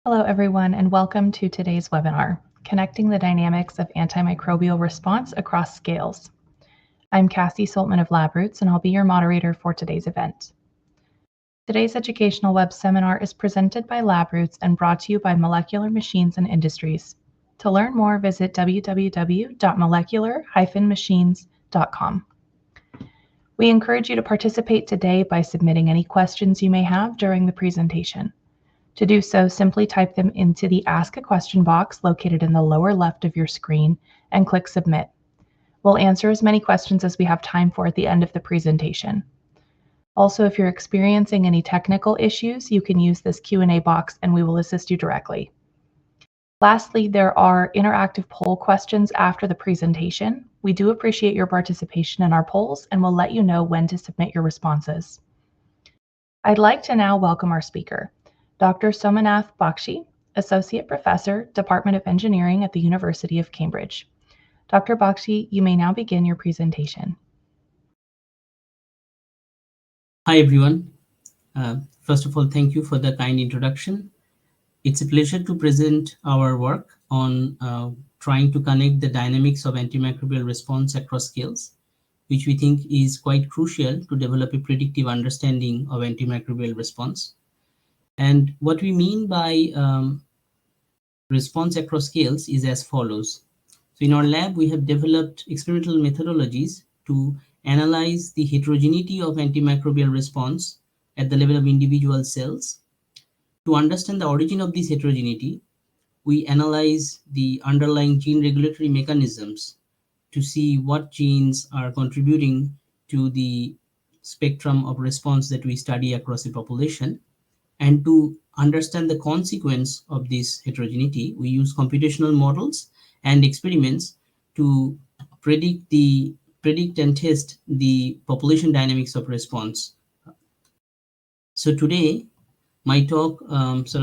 Hello, everyone, and welcome to today's webinar, Connecting the Dynamics of Antimicrobial Response Across Scales. I'm Cassie Soltman of LabRoots, and I'll be your moderator for today's event. Today's educational web seminar is presented by LabRoots and brought to you by Molecular Machines and Industries. To learn more, visit www.molecular-machines.com. We encourage you to participate today by submitting any questions you may have during the presentation. To do so, simply type them into the Ask a Question box located in the lower left of your screen and click Submit. We'll answer as many questions as we have time for at the end of the presentation. Also, if you're experiencing any technical issues, you can use this Q&A box and we will assist you directly. Lastly, there are interactive poll questions after the presentation. We do appreciate your participation in our polls and we'll let you know when to submit your responses. I'd like to now welcome our speaker, Dr. Somenath Bakshi, Associate Professor, Department of Engineering at the University of Cambridge. Dr. Bakshi, you may now begin your presentation. Hi, everyone. First of all, thank you for the kind introduction. It's a pleasure to present our work on trying to connect the dynamics of antimicrobial response across scales, which we think is quite crucial to develop a predictive understanding of antimicrobial response. And what we mean by response across scales is as follows. So in our lab, we have developed experimental methodologies to analyze the heterogeneity of antimicrobial response at the level of individual cells. To understand the origin of this heterogeneity, we analyze the underlying gene regulatory mechanisms to see what genes are contributing to the spectrum of response that we study across a population. And to understand the consequence of this heterogeneity, we use computational models and experiments to predict and test the population dynamics of response. So today, my talk,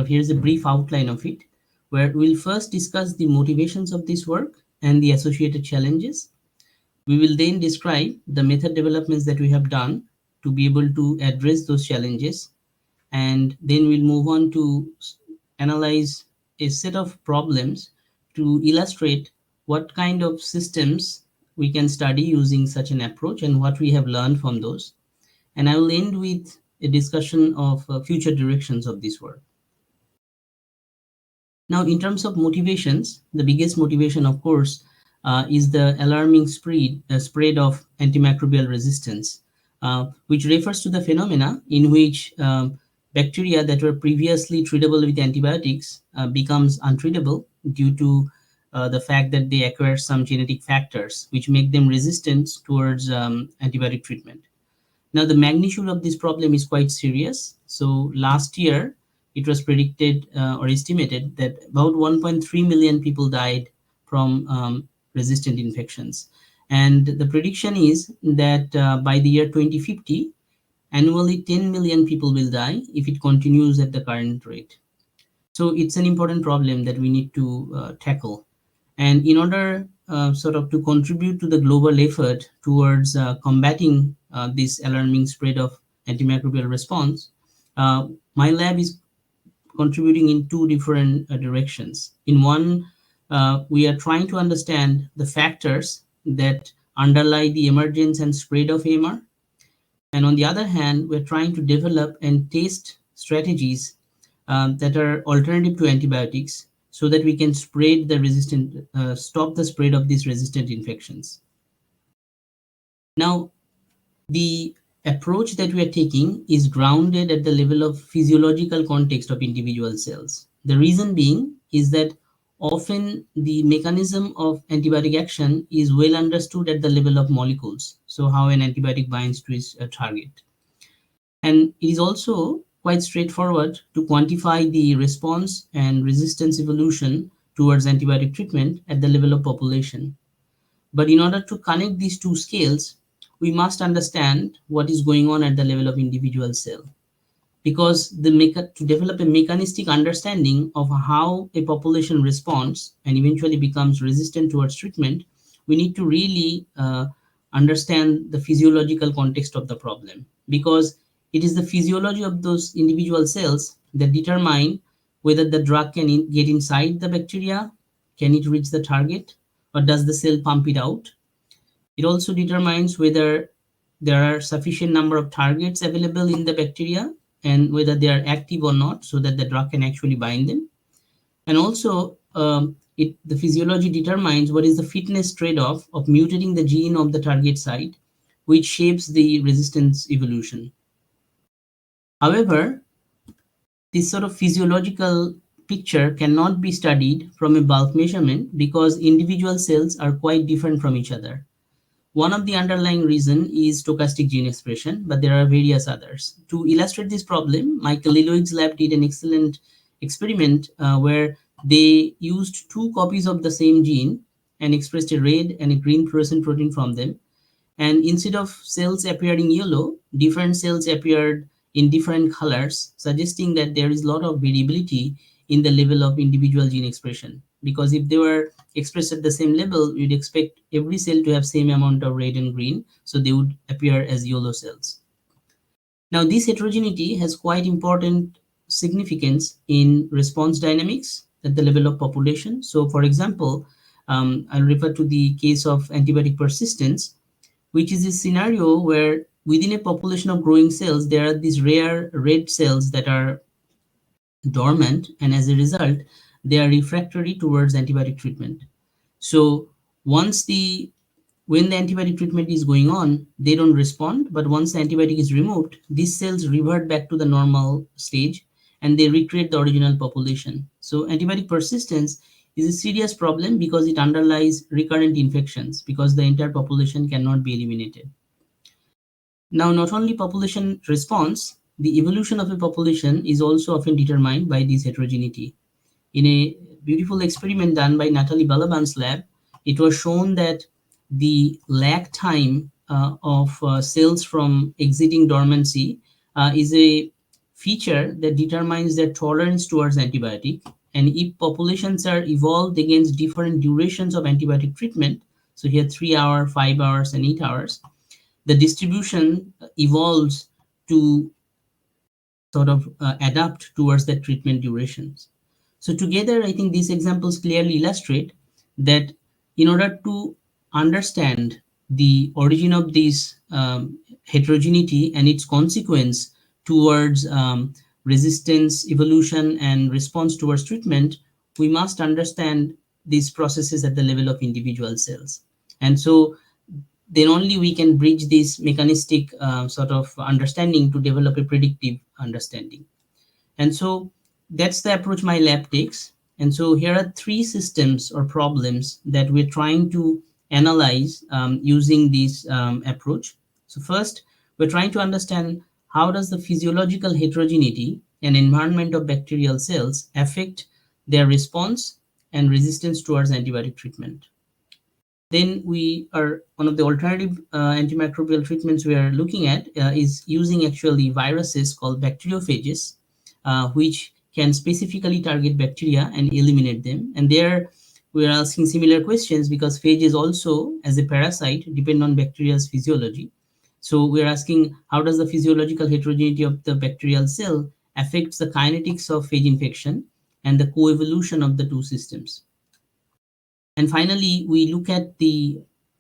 here's a brief outline of it, where we'll first discuss the motivations of this work and the associated challenges. We will then describe the method developments that we have done to be able to address those challenges. And then we'll move on to analyze a set of problems to illustrate what kind of systems we can study using such an approach and what we have learned from those. And I will end with a discussion of future directions of this work. Now, in terms of motivations, the biggest motivation, of course, is the alarming spread of antimicrobial resistance, which refers to the phenomena in which bacteria that were previously treatable with antibiotics becomes untreatable due to the fact that they acquire some genetic factors which make them resistant towards antibiotic treatment. Now, the magnitude of this problem is quite serious. So last year, it was predicted or estimated that about 1.3 million people died from resistant infections. And the prediction is that by the year 2050, annually 10 million people will die if it continues at the current rate. So it's an important problem that we need to tackle. And in order to contribute to the global effort towards combating this alarming spread of antimicrobial response, my lab is contributing in two different directions. In one, we are trying to understand the factors that underlie the emergence and spread of AMR. And on the other hand, we're trying to develop and test strategies that are alternative to antibiotics so that we can spread the stop the spread of these resistant infections. Now, the approach that we are taking is grounded at the level of physiological context of individual cells. The reason being is that often the mechanism of antibiotic action is well understood at the level of molecules. So how an antibiotic binds to its target. And it is also quite straightforward to quantify the response and resistance evolution towards antibiotic treatment at the level of population. But in order to connect these two scales, we must understand what is going on at the level of individual cell. Because to develop a mechanistic understanding of how a population responds and eventually becomes resistant towards treatment, we need to really understand the physiological context of the problem. Because it is the physiology of those individual cells that determine whether the drug can get inside the bacteria, can it reach the target, or does the cell pump it out. It also determines whether there are sufficient number of targets available in the bacteria and whether they are active or not, so that the drug can actually bind them. And also, the physiology determines what is the fitness trade-off of mutating the gene of the target site, which shapes the resistance evolution. However, this sort of physiological picture cannot be studied from a bulk measurement because individual cells are quite different from each other. One of the underlying reason is stochastic gene expression, but there are various others. To illustrate this problem, Michael Lilloig's lab did an excellent experiment where they used 2 copies of the same gene and expressed a red and a green fluorescent protein from them. And instead of cells appearing yellow, different cells appeared in different colors, suggesting that there is a lot of variability in the level of individual gene expression. Because if they were expressed at the same level, you'd expect every cell to have same amount of red and green, so they would appear as yellow cells. Now, this heterogeneity has quite important significance in response dynamics at the level of population. So, for example, I'll refer to the case of antibiotic persistence, which is a scenario where within a population of growing cells, there are these rare red cells that are dormant, and as a result, they are refractory towards antibiotic treatment. So when the antibiotic treatment is going on, they don't respond, but once the antibiotic is removed, these cells revert back to the normal stage and they recreate the original population. So antibiotic persistence is a serious problem because it underlies recurrent infections because the entire population cannot be eliminated. Now, not only population response, the evolution of a population is also often determined by this heterogeneity. In a beautiful experiment done by Natalie Balaban's lab, it was shown that the lag time of cells from exiting dormancy is a feature that determines their tolerance towards antibiotic. And if populations are evolved against different durations of antibiotic treatment, so here 3 hours, 5 hours, and 8 hours, the distribution evolves to sort of adapt towards the treatment durations. So together, I think these examples clearly illustrate that in order to understand the origin of this heterogeneity and its consequence towards resistance, evolution, and response towards treatment, we must understand these processes at the level of individual cells. And so then only we can bridge this mechanistic sort of understanding to develop a predictive understanding. And so that's the approach my lab takes. And so here are 3 systems or problems that we're trying to analyze using this approach. So first, we're trying to understand how does the physiological heterogeneity and environment of bacterial cells affect their response and resistance towards antibiotic treatment. Then one of the alternative antimicrobial treatments we are looking at is using actually viruses called bacteriophages, which can specifically target bacteria and eliminate them. And there we are asking similar questions because phages also, as a parasite, depend on bacteria's physiology. So we are asking how does the physiological heterogeneity of the bacterial cell affects the kinetics of phage infection and the coevolution of the 2 systems. And finally, we look at the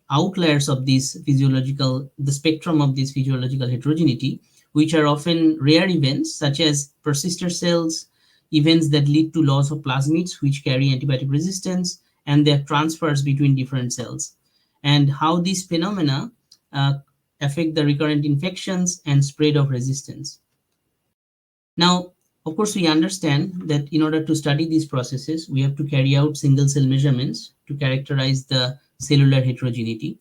outliers of the spectrum of this physiological heterogeneity, which are often rare events such as persister cells, events that lead to loss of plasmids which carry antibiotic resistance, and their transfers between different cells, and how these phenomena affect the recurrent infections and spread of resistance. Now, of course, we understand that in order to study these processes, we have to carry out single cell measurements to characterize the cellular heterogeneity.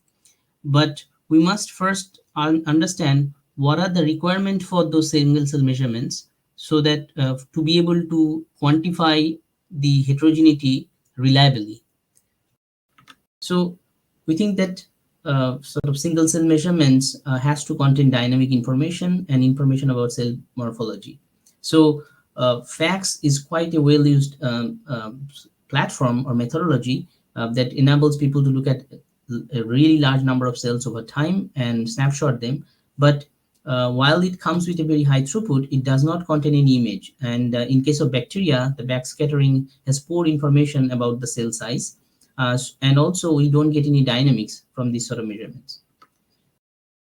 But we must first understand what are the requirements for those single cell measurements so that to be able to quantify the heterogeneity reliably. So we think that sort of single cell measurements has to contain dynamic information and information about cell morphology. So FACS is quite a well-used platform or methodology that enables people to look at a really large number of cells over time and snapshot them. But while it comes with a very high throughput, it does not contain any image. And in case of bacteria, the backscattering has poor information about the cell size. And also, we don't get any dynamics from these sort of measurements.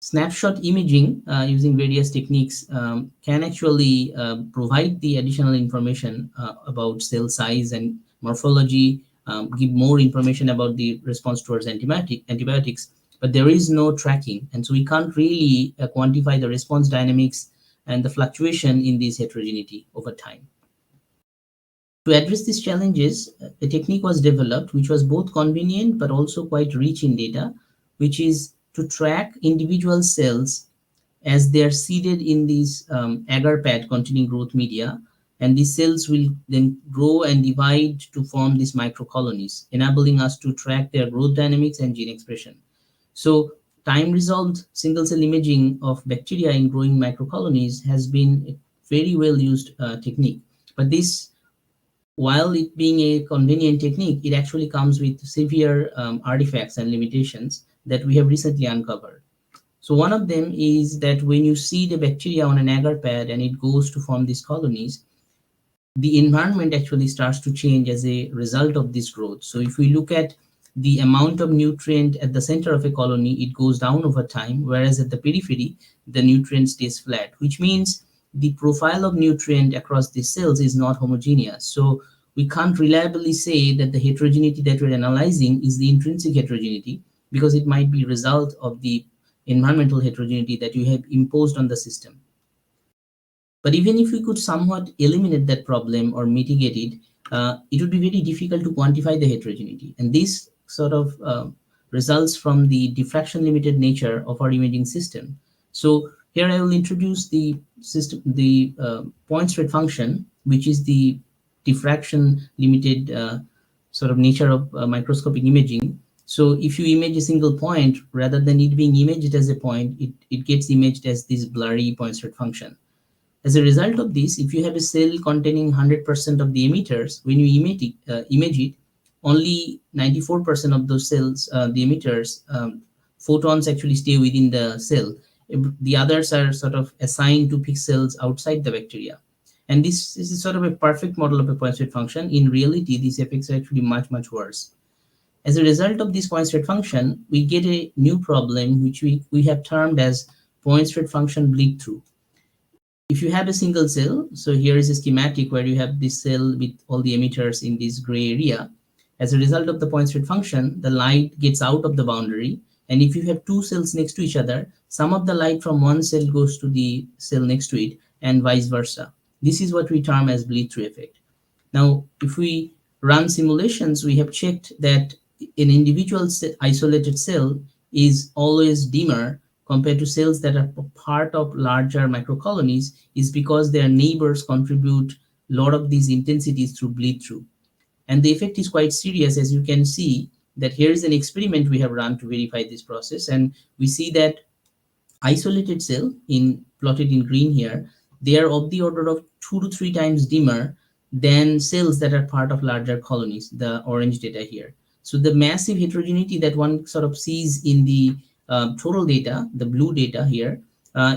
Snapshot imaging using various techniques can actually provide the additional information about cell size and morphology, give more information about the response towards antibiotics, but there is no tracking. And so we can't really quantify the response dynamics and the fluctuation in this heterogeneity over time. To address these challenges, a technique was developed which was both convenient but also quite rich in data, which is to track individual cells as they are seeded in this agar pad containing growth media, and these cells will then grow and divide to form these microcolonies, enabling us to track their growth dynamics and gene expression. So time-resolved single-cell imaging of bacteria in growing microcolonies has been a very well-used technique. But this, while it being a convenient technique, it actually comes with severe artifacts and limitations that we have recently uncovered. So one of them is that when you seed a bacteria on an agar pad and it goes to form these colonies, the environment actually starts to change as a result of this growth. So if we look at the amount of nutrient at the center of a colony, it goes down over time, whereas at the periphery, the nutrient stays flat, which means the profile of nutrient across these cells is not homogeneous. So we can't reliably say that the heterogeneity that we're analyzing is the intrinsic heterogeneity, because it might be a result of the environmental heterogeneity that you have imposed on the system. But even if we could somewhat eliminate that problem or mitigate it, it would be very difficult to quantify the heterogeneity. And this sort of results from the diffraction limited nature of our imaging system. So here I will introduce the system, the point spread function, which is the diffraction limited sort of nature of microscopic imaging. So if you image a single point, rather than it being imaged as a point, it gets imaged as this blurry point spread function. As a result of this, if you have a cell containing 100% of the emitters, when you image it, only 94% of those cells, the emitters, photons actually stay within the cell. The others are sort of assigned to pixels outside the bacteria. And this is sort of a perfect model of a point spread function. In reality, these effects are actually much, much worse. As a result of this point spread function, we get a new problem, which we have termed as point spread function bleed through. If you have a single cell, so here is a schematic where you have this cell with all the emitters in this gray area. As a result of the point spread function, the light gets out of the boundary. And if you have two cells next to each other, some of the light from one cell goes to the cell next to it and vice versa. This is what we term as bleed through effect. Now, if we run simulations, we have checked that an individual isolated cell is always dimmer compared to cells that are part of larger microcolonies, is because their neighbors contribute a lot of these intensities through bleed through. And the effect is quite serious, as you can see that here is an experiment we have run to verify this process. And we see that isolated cell plotted in green here, they are of the order of 2 to 3 times dimmer than cells that are part of larger colonies, the orange data here. So the massive heterogeneity that one sort of sees in the total data, the blue data here,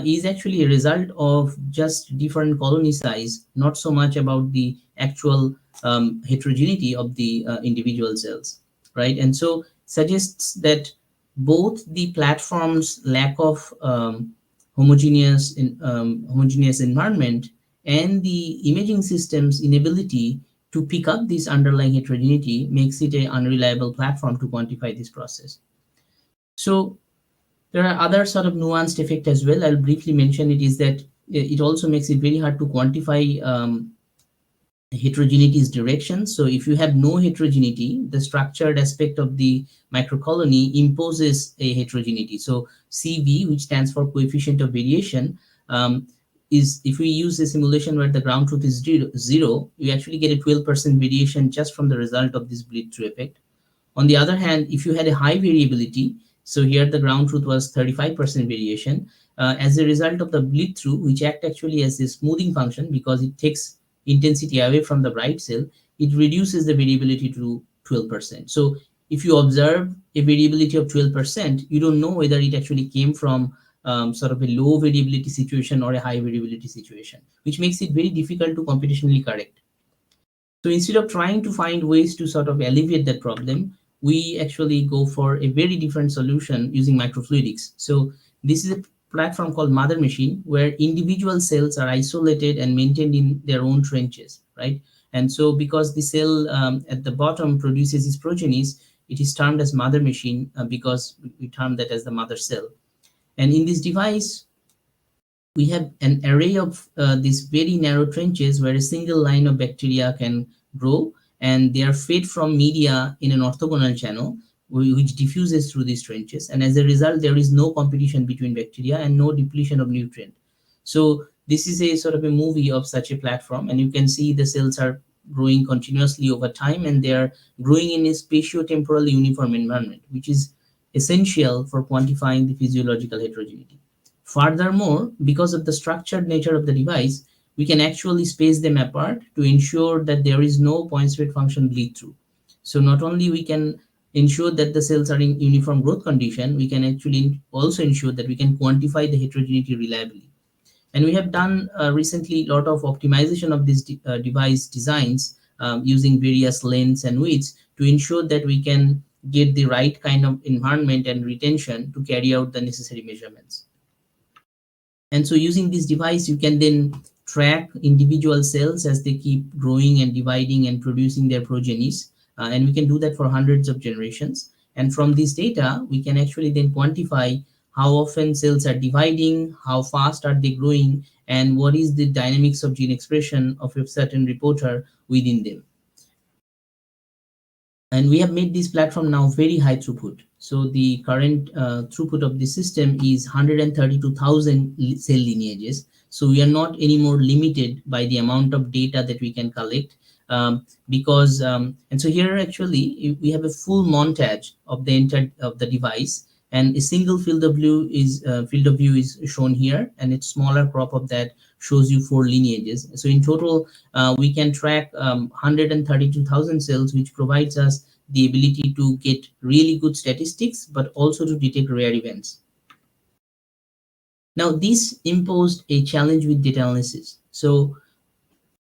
is actually a result of just different colony size, not so much about the actual heterogeneity of the individual cells, right? And so suggests that both the platform's lack of homogeneous environment and the imaging system's inability to pick up this underlying heterogeneity makes it an unreliable platform to quantify this process. So there are other sort of nuanced effects as well. I'll briefly mention it, is that it also makes it very hard to quantify heterogeneity's direction. So if you have no heterogeneity, the structured aspect of the microcolony imposes a heterogeneity. So CV, which stands for coefficient of variation, is, if we use a simulation where the ground truth is zero, you actually get a 12% variation just from the result of this bleed through effect. On the other hand, if you had a high variability, so here the ground truth was 35% variation, as a result of the bleed through, which act actually as a smoothing function because it takes intensity away from the bright cell, it reduces the variability to 12%. So if you observe a variability of 12%, you don't know whether it actually came from sort of a low variability situation or a high variability situation, which makes it very difficult to computationally correct. So instead of trying to find ways to sort of alleviate that problem, we actually go for a very different solution using microfluidics. So this is a platform called Mother Machine, where individual cells are isolated and maintained in their own trenches, right? And so because the cell at the bottom produces its progenies, it is termed as Mother Machine because we term that as the mother cell. And in this device, we have an array of these very narrow trenches where a single line of bacteria can grow, and they are fed from media in an orthogonal channel which diffuses through these trenches. And as a result, there is no competition between bacteria and no depletion of nutrient. So this is a sort of a movie of such a platform, and you can see the cells are growing continuously over time, and they are growing in a spatio-temporal uniform environment, which is essential for quantifying the physiological heterogeneity. Furthermore, because of the structured nature of the device, we can actually space them apart to ensure that there is no point spread function bleed through. So not only we can ensure that the cells are in uniform growth condition, we can actually also ensure that we can quantify the heterogeneity reliably. And we have done recently a lot of optimization of these device designs using various lengths and widths to ensure that we can get the right kind of environment and retention to carry out the necessary measurements. And so using this device, you can then track individual cells as they keep growing and dividing and producing their progenies. And we can do that for hundreds of generations. And from this data, we can actually then quantify how often cells are dividing, how fast are they growing, and what is the dynamics of gene expression of a certain reporter within them. And we have made this platform now very high throughput. So the current throughput of the system is 132,000 cell lineages. So we are not anymore limited by the amount of data that we can collect and so here actually we have a full montage of the entire of the device, and a single field of view is shown here, and its smaller crop of that shows you 4 lineages. So in total, we can track 132,000 cells, which provides us the ability to get really good statistics, but also to detect rare events. Now, this imposed a challenge with data analysis. So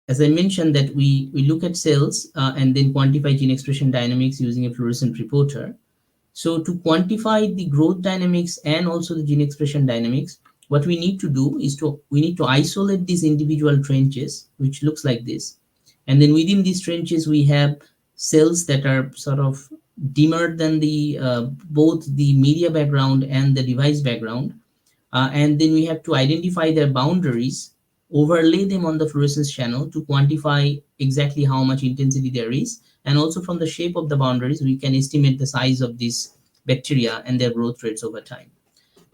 as I mentioned that we look at cells and then quantify gene expression dynamics using a fluorescent reporter. So to quantify the growth dynamics and also the gene expression dynamics, what we need to do is we need to isolate these individual trenches, which looks like this. And then within these trenches, we have cells that are sort of dimmer than the both the media background and the device background. And then we have to identify their boundaries, overlay them on the fluorescence channel to quantify exactly how much intensity there is. And also from the shape of the boundaries, we can estimate the size of these bacteria and their growth rates over time.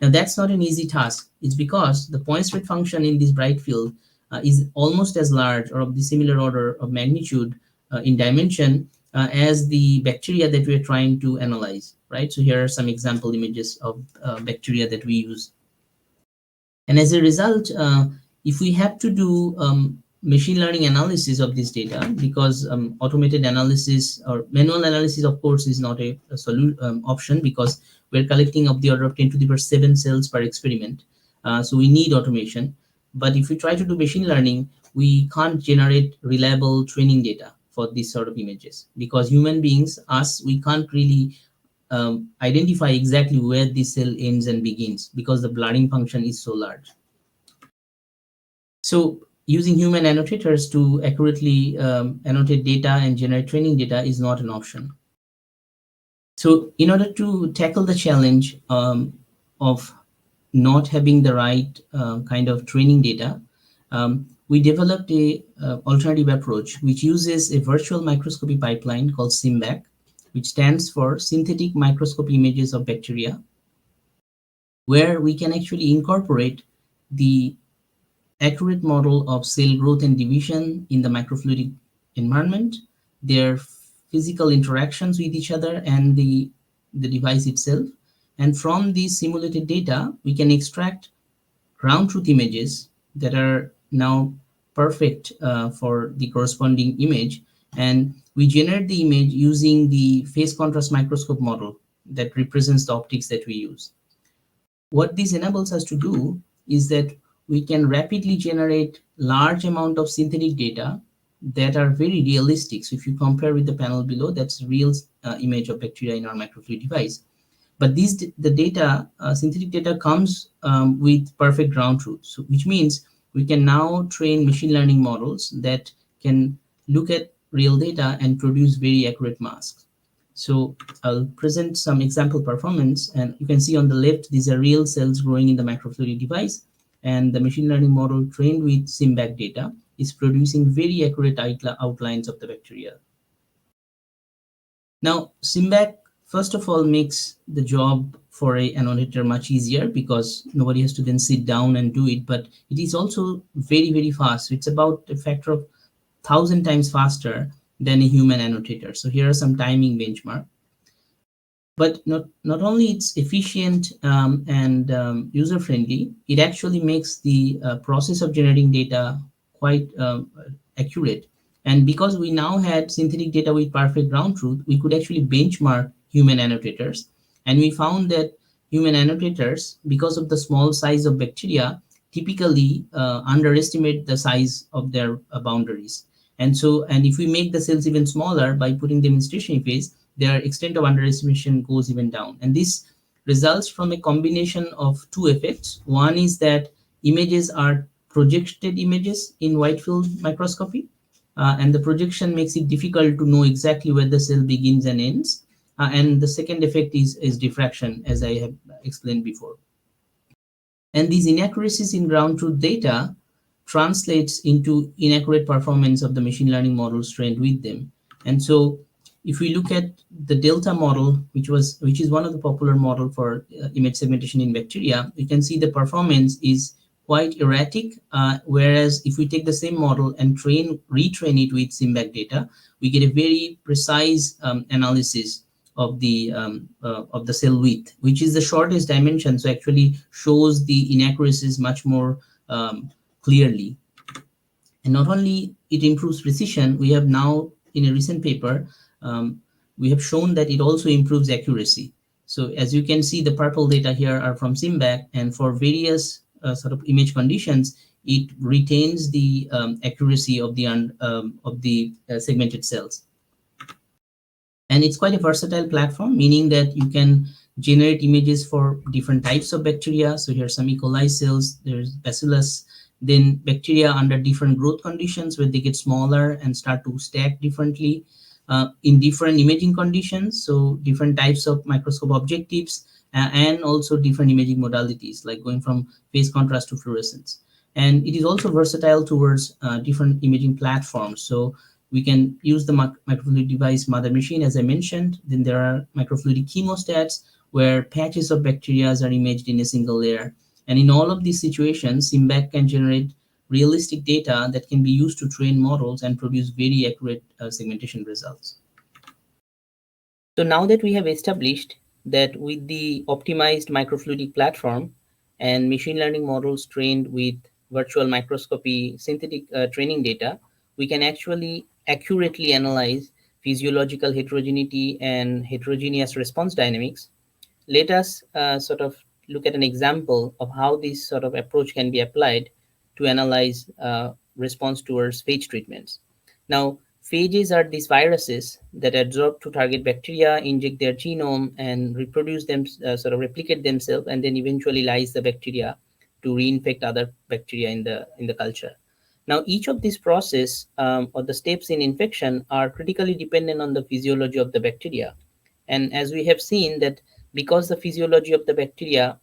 Now, that's not an easy task. It's because the point spread function in this bright field is almost as large or of the similar order of magnitude in dimension as the bacteria that we're trying to analyze, right? So here are some example images of bacteria that we use. And as a result, if we have to do machine learning analysis of this data, because automated analysis or manual analysis, of course, is not a option, because we're collecting of the order of 10 to the power 7 cells per experiment. So we need automation. But if we try to do machine learning, we can't generate reliable training data for these sort of images, because human beings, we can't really identify exactly where the cell ends and begins, because the blurring function is so large. So using human annotators to accurately annotate data and generate training data is not an option. So in order to tackle the challenge of not having the right kind of training data, we developed a alternative approach which uses a virtual microscopy pipeline called SIMBAC, which stands for synthetic microscopy images of bacteria, where we can actually incorporate the accurate model of cell growth and division in the microfluidic environment, their physical interactions with each other and the device itself. And from these simulated data, we can extract ground truth images that are now perfect for the corresponding image. And we generate the image using the phase contrast microscope model that represents the optics that we use. What this enables us to do is that we can rapidly generate large amount of synthetic data that are very realistic. So if you compare with the panel below, that's real image of bacteria in our microfluidic device. But the data, synthetic data, comes with perfect ground truth, so, which means we can now train machine learning models that can look at real data and produce very accurate masks. So I'll present some example performance, and you can see on the left, these are real cells growing in the microfluidic device, and the machine learning model trained with SIMBAC data is producing very accurate outlines of the bacteria. Now, SIMBAC, first of all, makes the job for an annotator much easier because nobody has to then sit down and do it, but it is also very, very fast. So it's about a factor of 1,000 times faster than a human annotator. So here are some timing benchmark. But not only it's efficient and user friendly, it actually makes the process of generating data quite accurate. And because we now had synthetic data with perfect ground truth, we could actually benchmark human annotators. And we found that human annotators, because of the small size of bacteria, typically underestimate the size of their boundaries. And if we make the cells even smaller by putting them in stationary phase, their extent of underestimation goes even down. And this results from a combination of two effects. One is that images are projected images in wide field microscopy, and the projection makes it difficult to know exactly where the cell begins and ends. And the second effect is diffraction, as I have explained before. And these inaccuracies in ground truth data translates into inaccurate performance of the machine learning models trained with them. And so if we look at the delta model, which is one of the popular model for image segmentation in bacteria, we can see the performance is quite erratic, whereas if we take the same model and retrain it with SIMBAC data, we get a very precise analysis of the cell width, which is the shortest dimension, so actually shows the inaccuracies much more clearly. And not only it improves precision, we have now in a recent paper we have shown that it also improves accuracy. So as you can see, the purple data here are from SIMBAC, and for various sort of image conditions, it retains the accuracy of the segmented cells. And it's quite a versatile platform, meaning that you can generate images for different types of bacteria. So here's some E. coli cells, there's bacillus, then bacteria under different growth conditions where they get smaller and start to stack differently in different imaging conditions. So different types of microscope objectives and also different imaging modalities, like going from phase contrast to fluorescence. And it is also versatile towards different imaging platforms. So we can use the microfluidic device mother machine, as I mentioned. Then there are microfluidic chemostats where patches of bacteria are imaged in a single layer. And in all of these situations, SIMBAC can generate realistic data that can be used to train models and produce very accurate segmentation results. So now that we have established that with the optimized microfluidic platform and machine learning models trained with virtual microscopy synthetic training data, we can actually accurately analyze physiological heterogeneity and heterogeneous response dynamics. Let us sort of look at an example of how this sort of approach can be applied to analyze response towards phage treatments. Now, phages are these viruses that adsorb to target bacteria, inject their genome, and reproduce them, sort of replicate themselves, and then eventually lyse the bacteria to reinfect other bacteria in the culture. Now, each of these process or the steps in infection are critically dependent on the physiology of the bacteria. And as we have seen that because the physiology of the bacteria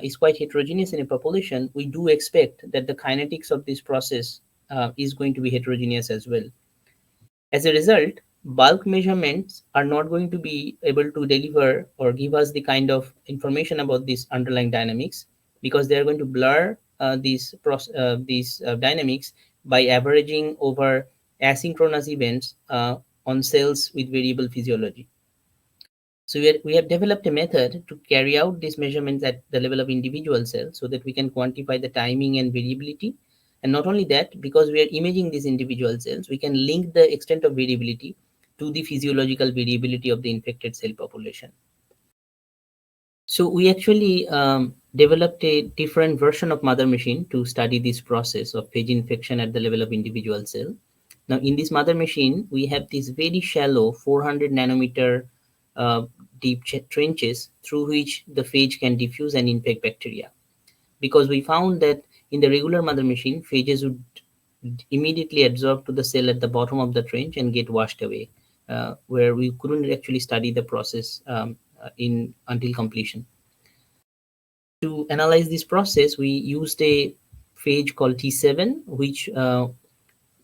is quite heterogeneous in a population, we do expect that the kinetics of this process is going to be heterogeneous as well. As a result, bulk measurements are not going to be able to deliver or give us the kind of information about these underlying dynamics, because they are going to blur these dynamics by averaging over asynchronous events on cells with variable physiology. So we have developed a method to carry out these measurements at the level of individual cells so that we can quantify the timing and variability. And not only that, because we are imaging these individual cells, we can link the extent of variability to the physiological variability of the infected cell population. So we actually developed a different version of mother machine to study this process of phage infection at the level of individual cell. Now, in this mother machine, we have these very shallow 400 nanometer uh, deep trenches through which the phage can diffuse and infect bacteria. Because we found that in the regular mother machine, phages would immediately absorb to the cell at the bottom of the trench and get washed away, where we couldn't actually study the process in until completion. To analyze this process, we used a phage called T7, which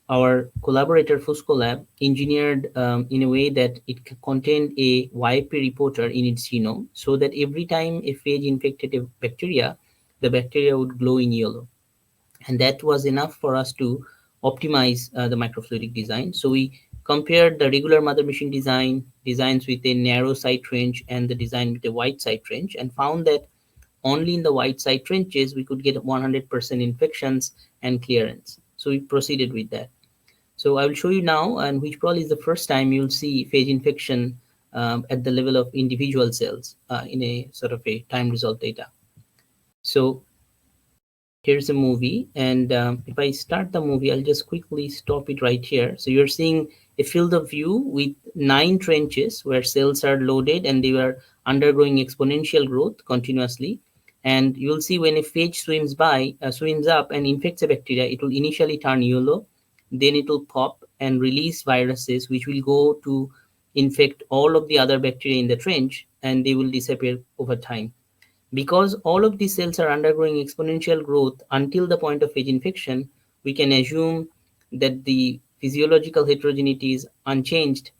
our collaborator Fusco Lab engineered in a way that it contained a YP reporter in its genome, so that every time a phage infected a bacteria, the bacteria would glow in yellow. And that was enough for us to optimize the microfluidic design. So we compared the regular mother machine designs with a narrow site range and the design with a wide site range, and found that only in the wide site trenches we could get 100% infections and clearance. So we proceeded with that. So I will show you now, and which probably is the first time you'll see phage infection at the level of individual cells in a sort of a time result data. So here's a movie, and if I start the movie, I'll just quickly stop it right here. So you're seeing a field of view with 9 trenches where cells are loaded and they are undergoing exponential growth continuously. And you'll see when a phage swims up and infects a bacteria, it will initially turn yellow, then it will pop and release viruses, which will go to infect all of the other bacteria in the trench, and they will disappear over time. Because all of these cells are undergoing exponential growth until the point of phage infection, we can assume that the physiological heterogeneity is unchanged,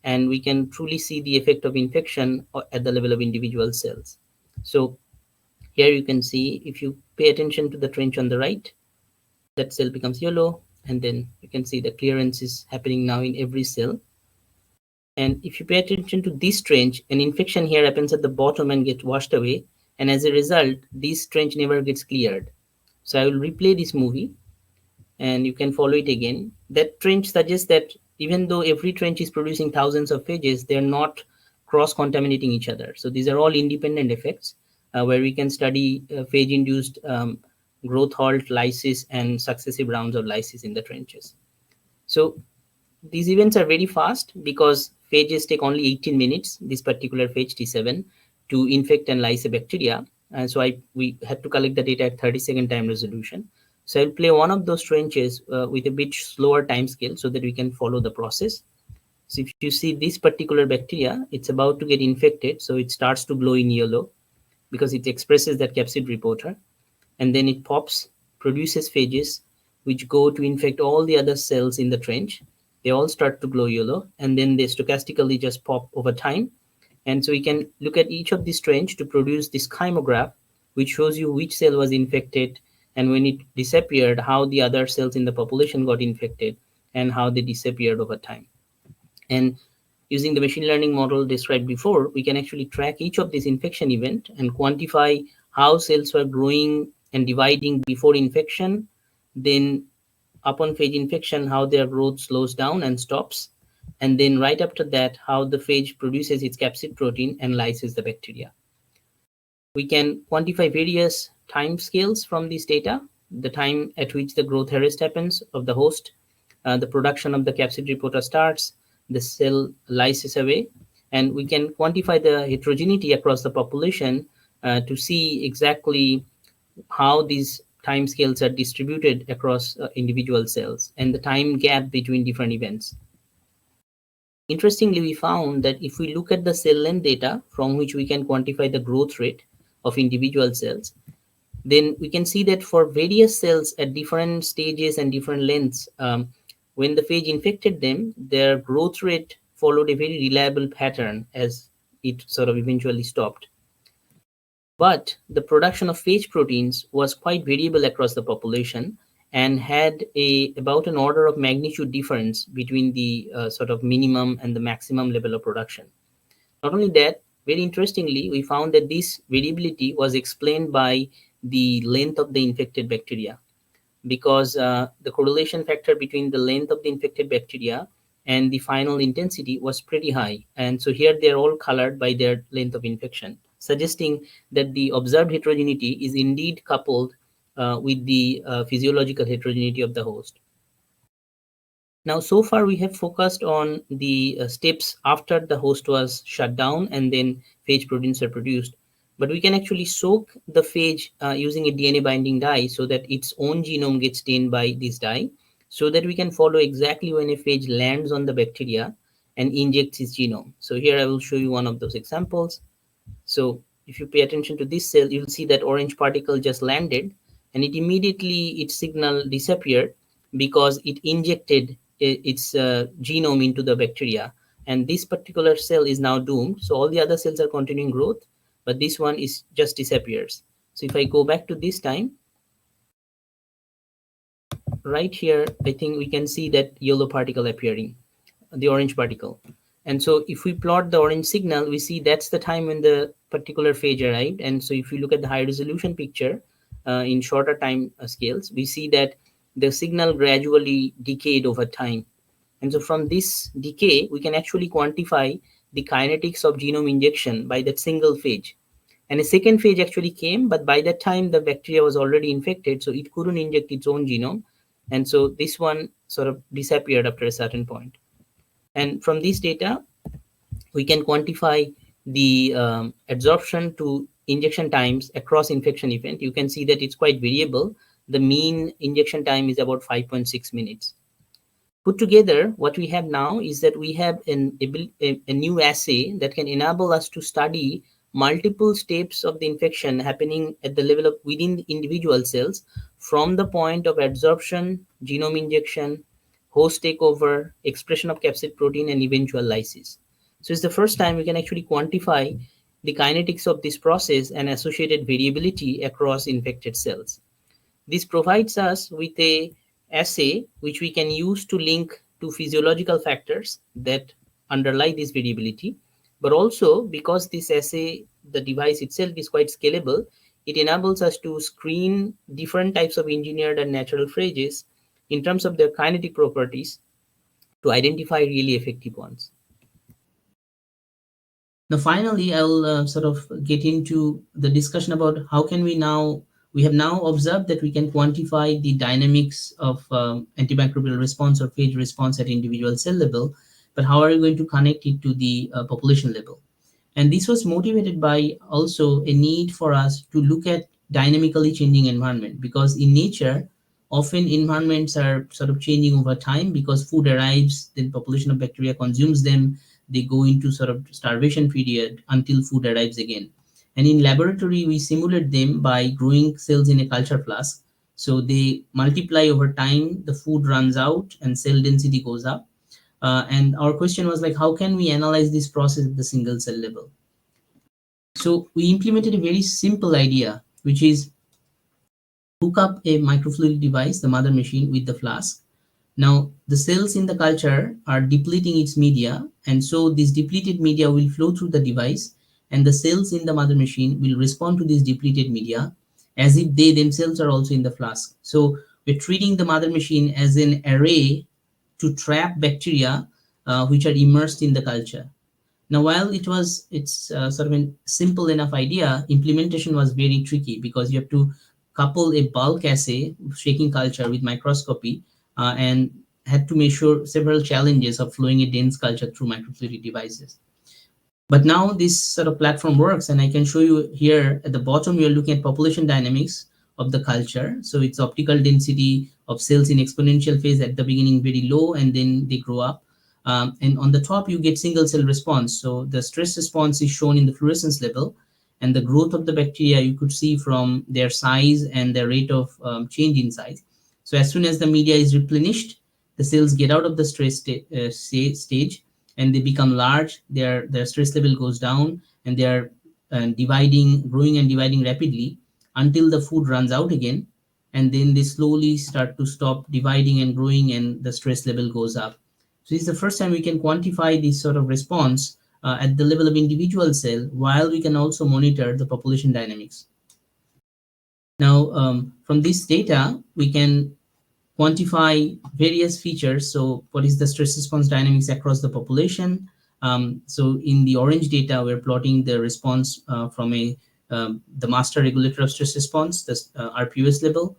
and we can truly see the effect of infection at the level of individual cells. So here you can see, if you pay attention to the trench on the right, that cell becomes yellow, and then you can see the clearance is happening now in every cell. And if you pay attention to this trench, an infection here happens at the bottom and gets washed away. And as a result, this trench never gets cleared. So I will replay this movie and you can follow it again. That trench suggests that even though every trench is producing thousands of phages, they're not cross-contaminating each other. So these are all independent effects where we can study phage-induced growth halt, lysis, and successive rounds of lysis in the trenches. So these events are very fast because phages take only 18 minutes, this particular phage T7, to infect and lyse a bacteria. And so we had to collect the data at 30-second time resolution. So I'll play one of those trenches with a bit slower time scale so that we can follow the process. So if you see this particular bacteria, it's about to get infected. So it starts to glow in yellow because it expresses that capsid reporter. And then it pops, produces phages, which go to infect all the other cells in the trench. They all start to glow yellow, and then they stochastically just pop over time. And so we can look at each of these trench to produce this chymograph, which shows you which cell was infected, and when it disappeared, how the other cells in the population got infected, and how they disappeared over time. And using the machine learning model described before, we can actually track each of these infection events and quantify how cells were growing and dividing before infection, then upon phage infection, how their growth slows down and stops, and then right after that, how the phage produces its capsid protein and lyses the bacteria. We can quantify various time scales from this data: the time at which the growth arrest happens of the host, the production of the capsid reporter starts, the cell lyses away, and we can quantify the heterogeneity across the population to see exactly how these time scales are distributed across individual cells and the time gap between different events. Interestingly, we found that if we look at the cell length data from which we can quantify the growth rate of individual cells, then we can see that for various cells at different stages and different lengths, when the phage infected them, their growth rate followed a very reliable pattern as it sort of eventually stopped. But the production of phage proteins was quite variable across the population and had about an order of magnitude difference between the sort of minimum and the maximum level of production. Not only that, very interestingly, we found that this variability was explained by the length of the infected bacteria, because the correlation factor between the length of the infected bacteria and the final intensity was pretty high. And so here they're all colored by their length of infection. suggesting that the observed heterogeneity is indeed coupled with the physiological heterogeneity of the host. Now, so far we have focused on the steps after the host was shut down and then phage proteins are produced. But we can actually soak the phage using a DNA binding dye so that its own genome gets stained by this dye, so that we can follow exactly when a phage lands on the bacteria and injects its genome. So here I will show you one of those examples. So if you pay attention to this cell, you'll see that orange particle just landed and it immediately, its signal disappeared because it injected its genome into the bacteria. And this particular cell is now doomed. So all the other cells are continuing growth, but this one is just disappears. So if I go back to this time, right here, I think we can see that yellow particle appearing, the orange particle. And so if we plot the orange signal, we see that's the time when the particular phage arrived. And so if you look at the high resolution picture in shorter time scales, we see that the signal gradually decayed over time. And so from this decay, we can actually quantify the kinetics of genome injection by that single phage. And a second phage actually came, but by that time the bacteria was already infected, so it couldn't inject its own genome. And so this one sort of disappeared after a certain point. And from this data, we can quantify the adsorption to injection times across infection event. You can see that it's quite variable. The mean injection time is about 5.6 minutes. Put together, what we have now is that we have a new assay that can enable us to study multiple steps of the infection happening at the level of within the individual cells, from the point of adsorption, genome injection, host takeover, expression of capsid protein, and eventual lysis. So it's the first time we can actually quantify the kinetics of this process and associated variability across infected cells. This provides us with a assay which we can use to link to physiological factors that underlie this variability. But also, because this assay, the device itself is quite scalable, it enables us to screen different types of engineered and natural phages in terms of their kinetic properties to identify really effective ones. Now, finally, I'll sort of get into the discussion about how can we have now observed that we can quantify the dynamics of antimicrobial response or phage response at individual cell level, but how are we going to connect it to the population level? And this was motivated by also a need for us to look at dynamically changing environment, because in nature, often environments are sort of changing over time because food arrives, then population of bacteria consumes them, they go into sort of starvation period until food arrives again. And in laboratory, we simulate them by growing cells in a culture flask. So they multiply over time, the food runs out and cell density goes up. And our question was like, how can we analyze this process at the single cell level? So we implemented a very simple idea, which is hook up a microfluidic device, the mother machine, with the flask. Now, the cells in the culture are depleting its media, and so this depleted media will flow through the device, and the cells in the mother machine will respond to this depleted media as if they themselves are also in the flask. So we're treating the mother machine as an array to trap bacteria which are immersed in the culture. Now, while it's sort of a simple enough idea, implementation was very tricky because you have to couple a bulk assay, shaking culture, with microscopy, and had to measure several challenges of flowing a dense culture through microfluidic devices. But now this sort of platform works, and I can show you here at the bottom, we are looking at population dynamics of the culture. So it's optical density of cells in exponential phase at the beginning very low, and then they grow up. And on the top, you get single cell response. So the stress response is shown in the fluorescence level, and the growth of the bacteria you could see from their size and their rate of change in size. So as soon as the media is replenished, the cells get out of the stress stage and they become large. Their stress level goes down, and they are growing and dividing rapidly until the food runs out again, and then they slowly start to stop dividing and growing, and the stress level goes up. So this is the first time we can quantify this sort of response at the level of individual cell, while we can also monitor the population dynamics. Now, from this data, we can quantify various features. So what is the stress response dynamics across the population? So in the orange data, we're plotting the response from the master regulator of stress response, the RPUS level.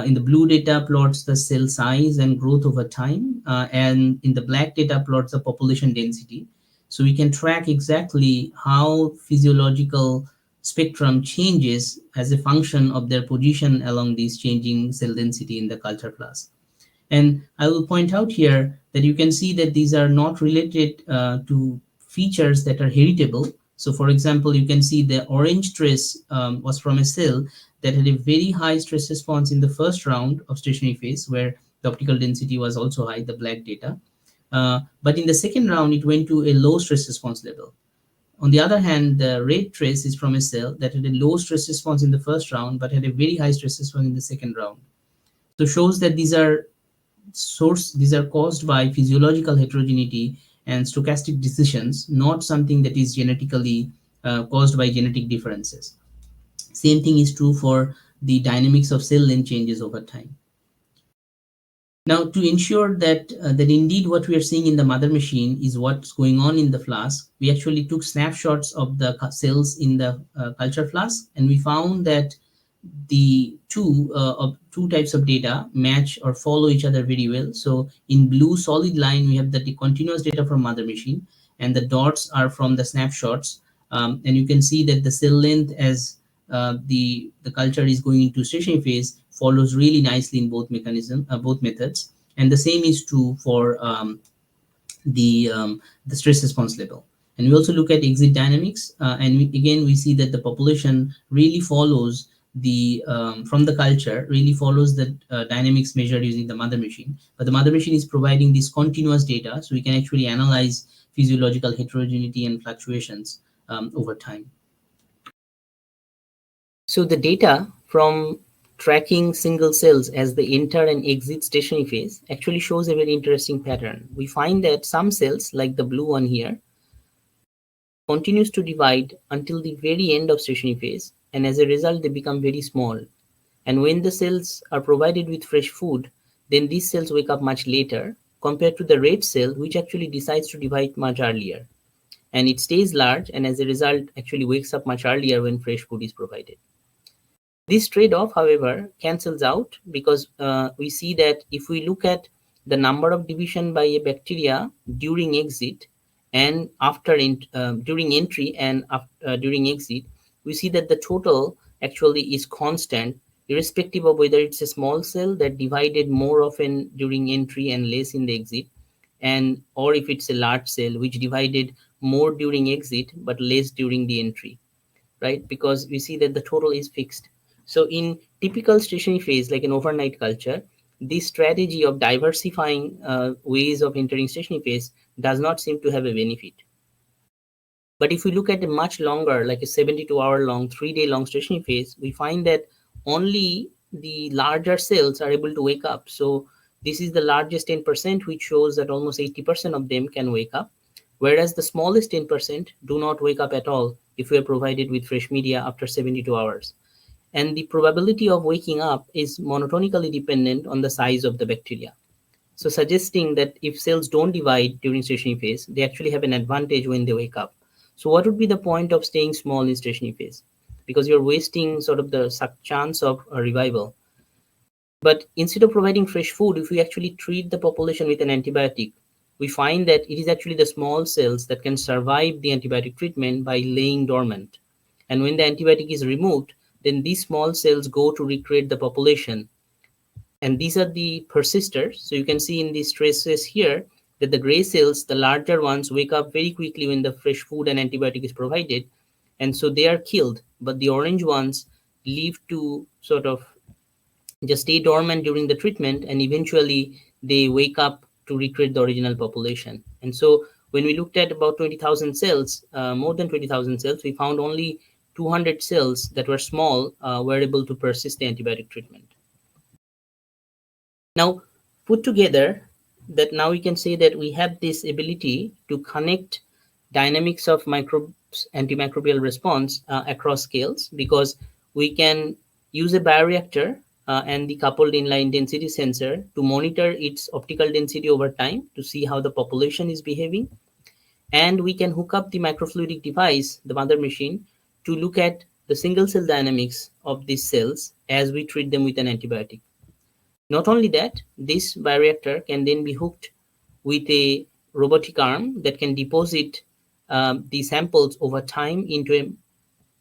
In the blue data plots the cell size and growth over time, and in the black data plots the population density. So we can track exactly how physiological spectrum changes as a function of their position along this changing cell density in the culture class. And I will point out here that you can see that these are not related to features that are heritable. So for example, you can see the orange trace was from a cell that had a very high stress response in the first round of stationary phase, where the optical density was also high, the black data. But in the second round, it went to a low stress response level. On the other hand, the red trace is from a cell that had a low stress response in the first round, but had a very high stress response in the second round. So shows that these are caused by physiological heterogeneity and stochastic decisions, not something that is genetically caused by genetic differences. Same thing is true for the dynamics of cell length changes over time. Now, to ensure that indeed what we are seeing in the mother machine is what's going on in the flask, we actually took snapshots of the cells in the culture flask, and we found that the two types of data match or follow each other very well. So in blue solid line, we have the continuous data from mother machine, and the dots are from the snapshots. And you can see that the cell length as the culture is going into stationary phase follows really nicely in both methods. And the same is true for the stress response level. And we also look at exit dynamics, and again we see that the population really follows from the culture really follows the dynamics measured using the mother machine. But the mother machine is providing this continuous data, so we can actually analyze physiological heterogeneity and fluctuations over time. So the data from tracking single cells as they enter and exit stationary phase actually shows a very interesting pattern. We find that some cells, like the blue one here, continues to divide until the very end of stationary phase, and as a result they become very small. And when the cells are provided with fresh food, then these cells wake up much later compared to the red cell, which actually decides to divide much earlier. And it stays large, and as a result actually wakes up much earlier when fresh food is provided. This trade-off, however, cancels out, because we see that if we look at the number of division by a bacteria during exit and during entry and during exit, we see that the total actually is constant, irrespective of whether it's a small cell that divided more often during entry and less in the exit, or if it's a large cell which divided more during exit but less during the entry, right? Because we see that the total is fixed. So in typical stationary phase, like an overnight culture, this strategy of diversifying ways of entering stationary phase does not seem to have a benefit. But if we look at a much longer, like a 72-hour long, 3-day long stationary phase, we find that only the larger cells are able to wake up. So this is the largest 10%, which shows that almost 80% of them can wake up, whereas the smallest 10% do not wake up at all if we are provided with fresh media after 72 hours. And the probability of waking up is monotonically dependent on the size of the bacteria. So suggesting that if cells don't divide during stationary phase, they actually have an advantage when they wake up. So what would be the point of staying small in stationary phase? Because you're wasting sort of the chance of a revival. But instead of providing fresh food, if we actually treat the population with an antibiotic, we find that it is actually the small cells that can survive the antibiotic treatment by laying dormant. And when the antibiotic is removed, then these small cells go to recreate the population. And these are the persisters. So you can see in these traces here that the gray cells, the larger ones, wake up very quickly when the fresh food and antibiotic is provided. And so they are killed. But the orange ones leave to sort of just stay dormant during the treatment, and eventually they wake up to recreate the original population. And so when we looked at about 20,000 cells, more than 20,000 cells, we found only 200 cells that were small were able to persist the antibiotic treatment. Now, put together that now we can say that we have this ability to connect dynamics of microbes antimicrobial response across scales, because we can use a bioreactor and the coupled inline density sensor to monitor its optical density over time to see how the population is behaving. And we can hook up the microfluidic device, the mother machine, to look at the single cell dynamics of these cells as we treat them with an antibiotic. Not only that, this bioreactor can then be hooked with a robotic arm that can deposit the samples over time into a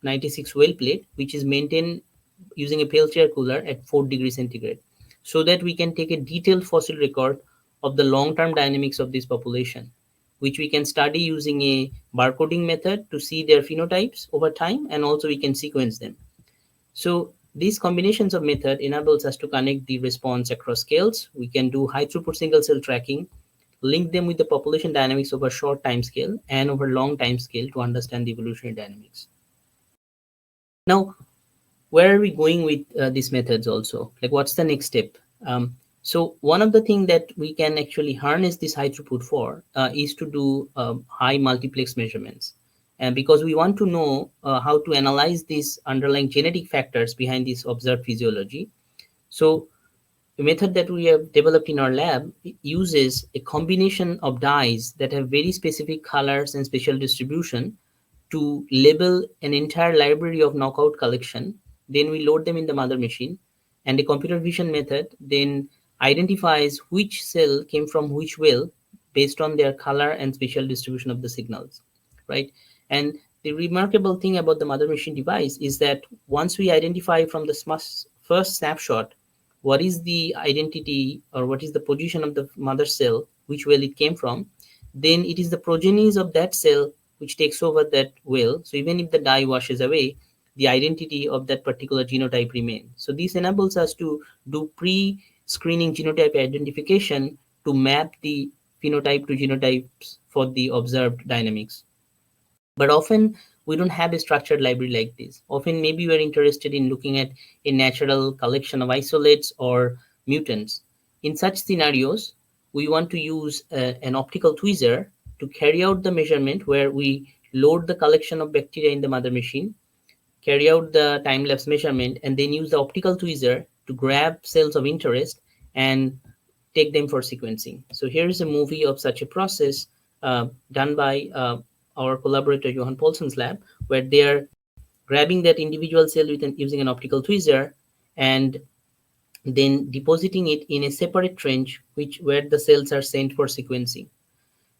96 well plate, which is maintained using a Peltier cooler at 4 degrees centigrade, so that we can take a detailed fossil record of the long-term dynamics of this population, which we can study using a barcoding method to see their phenotypes over time, and also we can sequence them. So these combinations of method enables us to connect the response across scales. We can do high throughput single cell tracking, link them with the population dynamics over short time scale and over long time scale to understand the evolutionary dynamics. Now, where are we going with these methods also? Like, what's the next step? So one of the things that we can actually harness this high throughput for is to do high multiplex measurements. And because we want to know how to analyze these underlying genetic factors behind this observed physiology. So the method that we have developed in our lab uses a combination of dyes that have very specific colors and spatial distribution to label an entire library of knockout collection. Then we load them in the mother machine, and the computer vision method then identifies which cell came from which well based on their color and spatial distribution of the signals, right? And the remarkable thing about the mother machine device is that once we identify from the first snapshot what is the identity or what is the position of the mother cell, which well it came from, then it is the progenies of that cell which takes over that well. So even if the dye washes away, the identity of that particular genotype remains. So this enables us to do pre-screening genotype identification to map the phenotype to genotypes for the observed dynamics. But often we don't have a structured library like this. Often maybe we're interested in looking at a natural collection of isolates or mutants. In such scenarios, we want to use an optical tweezer to carry out the measurement where we load the collection of bacteria in the mother machine, carry out the time-lapse measurement, and then use the optical tweezer to grab cells of interest and take them for sequencing. So here is a movie of such a process done by our collaborator Johan Paulsson's lab, where they are grabbing that individual cell using an optical tweezer and then depositing it in a separate trench where the cells are sent for sequencing.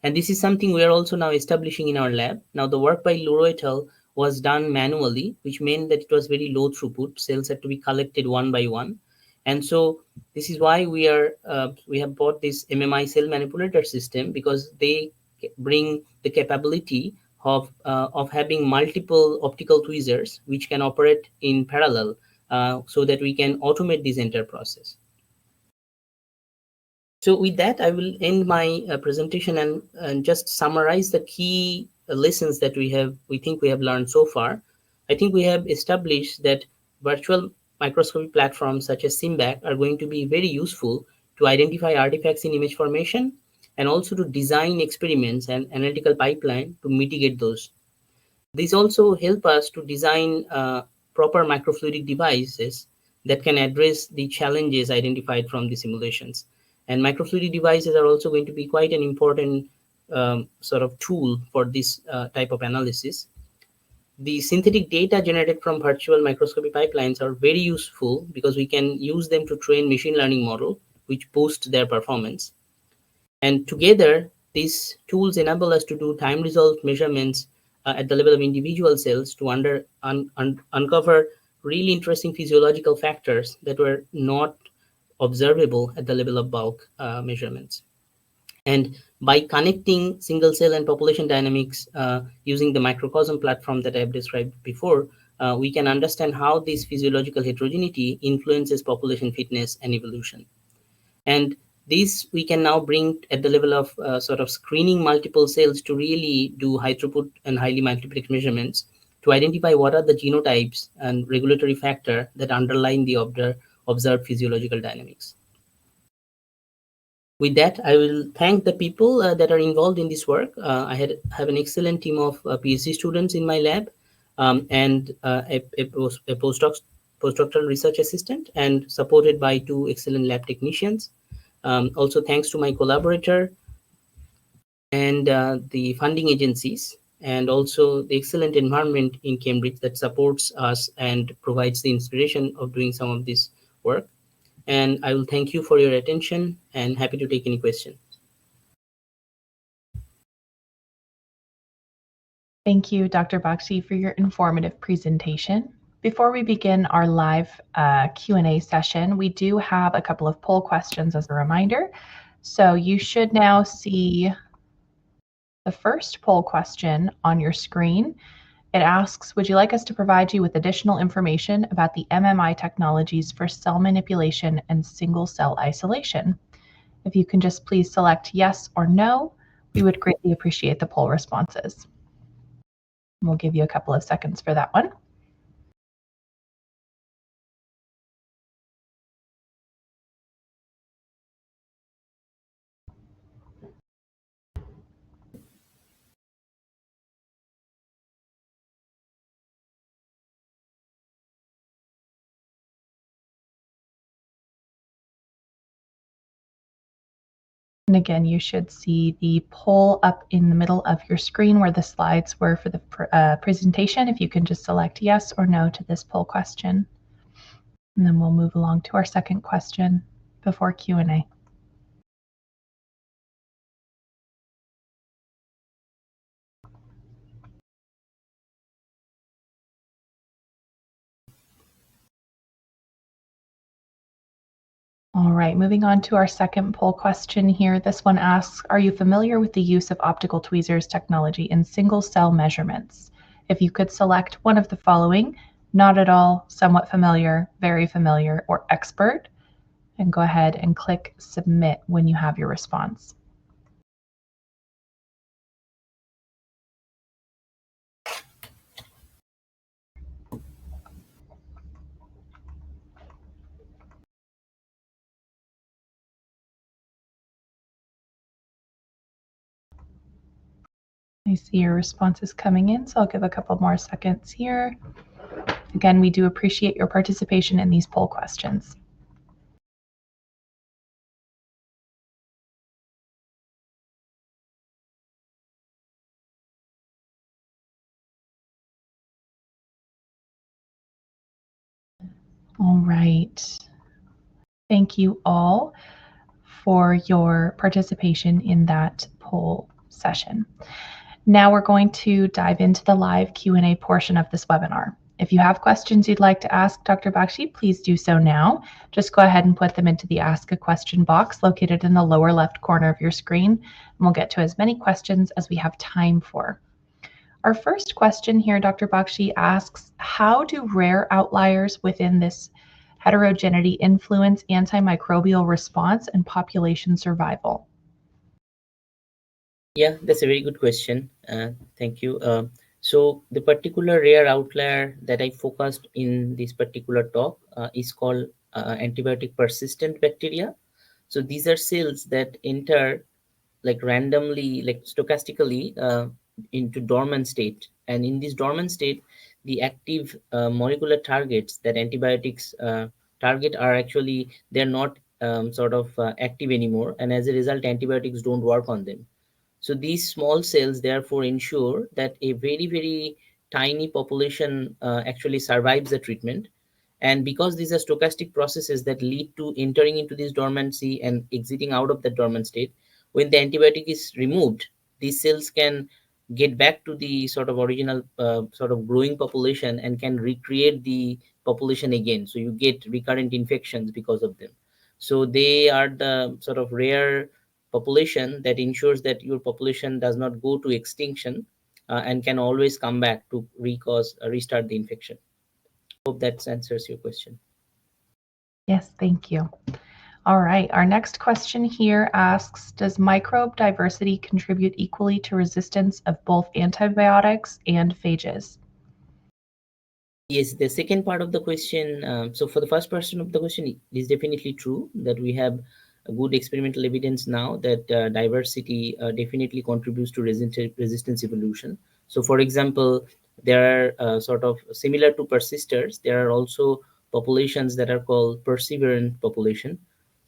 And this is something we are also now establishing in our lab. Now, the work by Luro et al. Was done manually, which meant that it was very low throughput. Cells had to be collected one by one. And so this is why we have bought this MMI cell manipulator system, because they bring the capability of having multiple optical tweezers which can operate in parallel, so that we can automate this entire process. So with that, I will end my presentation and just summarize the key lessons that we think we have learned so far. I think we have established that virtual microscopy platforms such as SIMBAC are going to be very useful to identify artifacts in image formation and also to design experiments and analytical pipeline to mitigate those. These also help us to design proper microfluidic devices that can address the challenges identified from the simulations. And microfluidic devices are also going to be quite an important sort of tool for this type of analysis. The synthetic data generated from virtual microscopy pipelines are very useful because we can use them to train machine learning model, which boost their performance. And together, these tools enable us to do time resolved measurements at the level of individual cells to uncover really interesting physiological factors that were not observable at the level of bulk measurements. And by connecting single cell and population dynamics using the microcosm platform that I have described before, we can understand how this physiological heterogeneity influences population fitness and evolution. And this we can now bring at the level of sort of screening multiple cells to really do high throughput and highly multiplex measurements to identify what are the genotypes and regulatory factor that underline the observed physiological dynamics. With that, I will thank the people that are involved in this work. I have an excellent team of PhD students in my lab, and a postdoctoral research assistant, and supported by 2 excellent lab technicians. Also, thanks to my collaborator, and the funding agencies, and also the excellent environment in Cambridge that supports us and provides the inspiration of doing some of this work. And I will thank you for your attention and happy to take any question. Thank you, Dr. Bakshi, for your informative presentation. Before we begin our live Q&A session, we do have a couple of poll questions as a reminder. So you should now see the first poll question on your screen. It asks, would you like us to provide you with additional information about the MMI technologies for cell manipulation and single cell isolation? If you can just please select yes or no, we would greatly appreciate the poll responses. We'll give you a couple of seconds for that one. And again, you should see the poll up in the middle of your screen where the slides were for the presentation. If you can just select yes or no to this poll question. And then we'll move along to our second question before Q&A. All right, moving on to our second poll question here. This one asks, are you familiar with the use of optical tweezers technology in single cell measurements? If you could select one of the following, not at all, somewhat familiar, very familiar, or expert, and go ahead and click submit when you have your response. I see your responses coming in, so I'll give a couple more seconds here. Again, we do appreciate your participation in these poll questions. All right. Thank you all for your participation in that poll session. Now we're going to dive into the live Q&A portion of this webinar. If you have questions you'd like to ask Dr. Bakshi, please do so now. Just go ahead and put them into the Ask a Question box located in the lower left corner of your screen, and we'll get to as many questions as we have time for. Our first question here, Dr. Bakshi, asks, how do rare outliers within this heterogeneity influence antimicrobial response and population survival? Yeah, that's a very good question. Thank you. So the particular rare outlier that I focused in this particular talk is called antibiotic persistent bacteria. So these are cells that enter like randomly, like stochastically into dormant state. And in this dormant state, the active molecular targets that antibiotics target are actually, they're not active anymore. And as a result, antibiotics don't work on them. So these small cells therefore ensure that a very, very tiny population actually survives the treatment. And because these are stochastic processes that lead to entering into this dormancy and exiting out of the dormant state, when the antibiotic is removed, these cells can get back to the sort of original growing population and can recreate the population again. So you get recurrent infections because of them. So they are the sort of rare population that ensures that your population does not go to extinction and can always come back to restart the infection. Hope that answers your question. Yes, thank you. All right, our next question here asks, does microbe diversity contribute equally to resistance of both antibiotics and phages? Yes, the second part of the question. So for the first part of the question, it is definitely true that we have a good experimental evidence now that diversity definitely contributes to resistance evolution. So for example, there are sort of similar to persisters, there are also populations that are called perseverant population.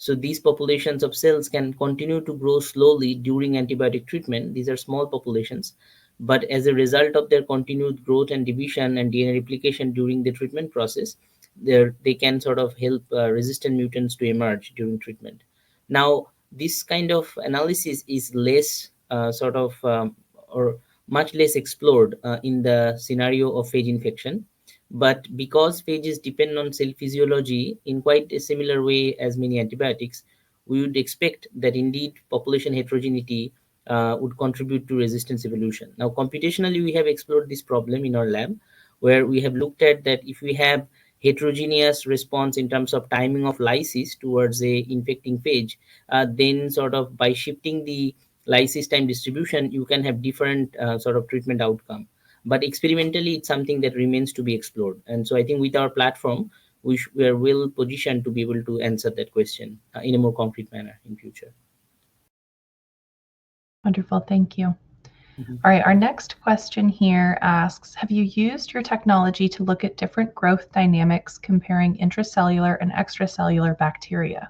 So these populations of cells can continue to grow slowly during antibiotic treatment. These are small populations, but as a result of their continued growth and division and DNA replication during the treatment process, they can sort of help resistant mutants to emerge during treatment. Now, this kind of analysis is less or much less explored in the scenario of phage infection. But because phages depend on cell physiology in quite a similar way as many antibiotics, we would expect that indeed population heterogeneity would contribute to resistance evolution. Now, computationally, we have explored this problem in our lab, where we have looked at that if we have heterogeneous response in terms of timing of lysis towards a infecting phage, then sort of by shifting the lysis time distribution, you can have different sort of treatment outcome. But experimentally, it's something that remains to be explored. And so I think with our platform, we are well positioned to be able to answer that question in a more concrete manner in future. Wonderful, thank you. All right, our next question here asks, have you used your technology to look at different growth dynamics comparing intracellular and extracellular bacteria?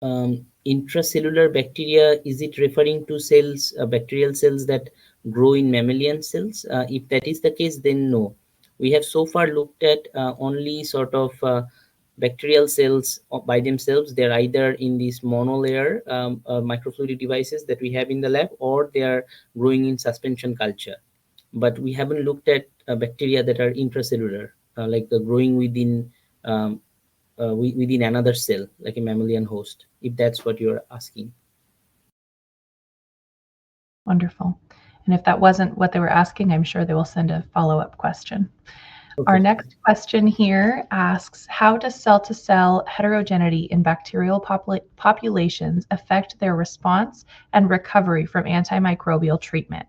Intracellular bacteria, is it referring to cells, bacterial cells that grow in mammalian cells? If that is the case, then no. We have so far looked at only sort of bacterial cells by themselves. They're either in these monolayer microfluidic devices that we have in the lab, or they are growing in suspension culture. But we haven't looked at bacteria that are intracellular, like growing um, within another cell, like a mammalian host, if that's what you're asking. Wonderful. And if that wasn't what they were asking, I'm sure they will send a follow-up question. Okay. Our next question here asks, how does cell-to-cell heterogeneity in bacterial populations affect their response and recovery from antimicrobial treatment?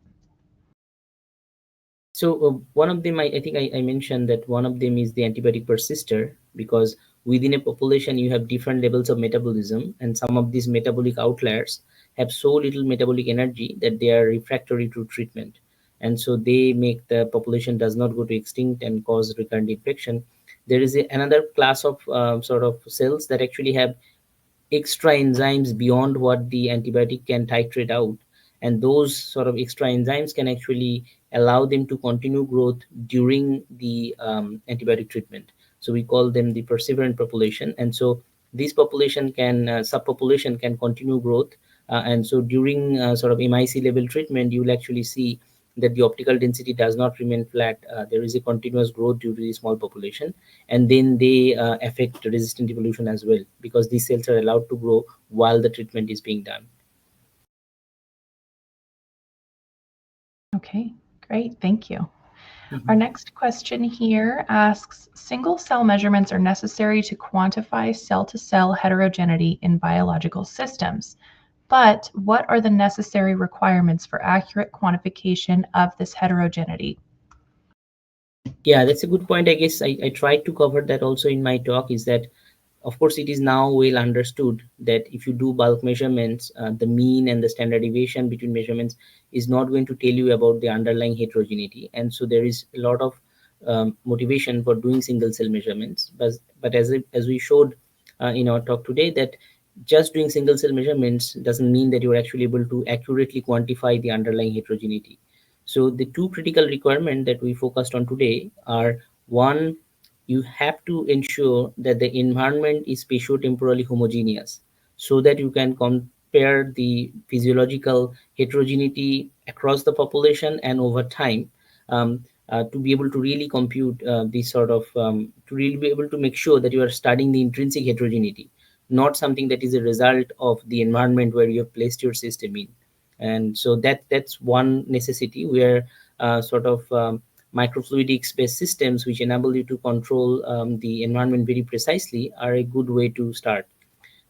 So one of them, I think I mentioned that one of them is the antibiotic persister, because within a population you have different levels of metabolism, and some of these metabolic outliers have so little metabolic energy that they are refractory to treatment, and so they make the population does not go to extinct and cause recurrent infection. There is another class of sort of cells that actually have extra enzymes beyond what the antibiotic can titrate out, and those sort of extra enzymes can actually allow them to continue growth during the antibiotic treatment. So we call them the perseverant population, and so this population can subpopulation can continue growth, and so during sort of MIC level treatment, you will actually see that the optical density does not remain flat. There is a continuous growth due to the small population, and then they affect resistant evolution as well, because these cells are allowed to grow while the treatment is being done. Okay, great, thank you. Our next question here asks, single cell measurements are necessary to quantify cell-to-cell heterogeneity in biological systems, but what are the necessary requirements for accurate quantification of this heterogeneity? Yeah, that's a good point. I guess I tried to cover that also in my talk, is that of course it is now well understood that if you do bulk measurements, the mean and the standard deviation between measurements is not going to tell you about the underlying heterogeneity, and so there is a lot of motivation for doing single cell measurements. But as we showed in our talk today, that just doing single cell measurements doesn't mean that you're actually able to accurately quantify the underlying heterogeneity. So the two critical requirements that we focused on today are: one, you have to ensure that the environment is spatiotemporally homogeneous, so that you can compare the physiological heterogeneity across the population and over time, to be able to really compute this sort of to really be able to make sure that you are studying the intrinsic heterogeneity, not something that is a result of the environment where you have placed your system in. And so that's one necessity, where sort of microfluidic space systems which enable you to control the environment very precisely are a good way to start.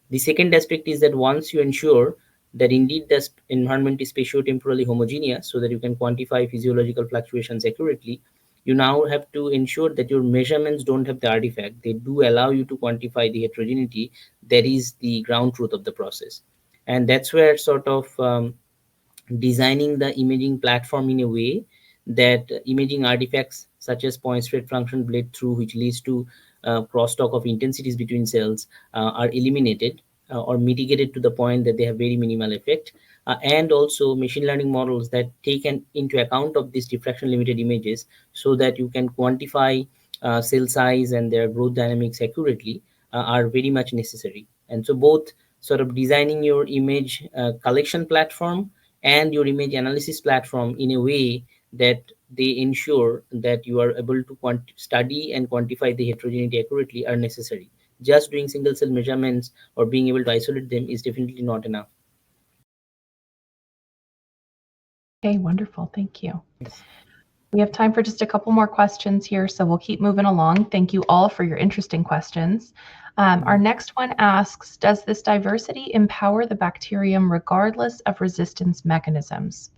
The second aspect is that once you ensure that indeed the environment is spatiotemporally homogeneous, so that you can quantify physiological fluctuations accurately, you now have to ensure that your measurements don't have the artifact. They do allow you to quantify the heterogeneity that is the ground truth of the process. And that's where sort of designing the imaging platform in a way that imaging artifacts such as point spread function bled through, which leads to crosstalk of intensities between cells are eliminated or mitigated to the point that they have very minimal effect. And also machine learning models that take into account of these diffraction limited images, so that you can quantify cell size and their growth dynamics accurately, are very much necessary. And so both sort of designing your image collection platform and your image analysis platform in a way that they ensure that you are able to study and quantify the heterogeneity accurately are necessary. Just doing single cell measurements or being able to isolate them is definitely not enough. Okay, wonderful. Thank you. Yes. We have time for just a couple more questions here, so we'll keep moving along. Thank you all for your interesting questions. Our next one asks, does this diversity empower the bacterium regardless of resistance mechanisms?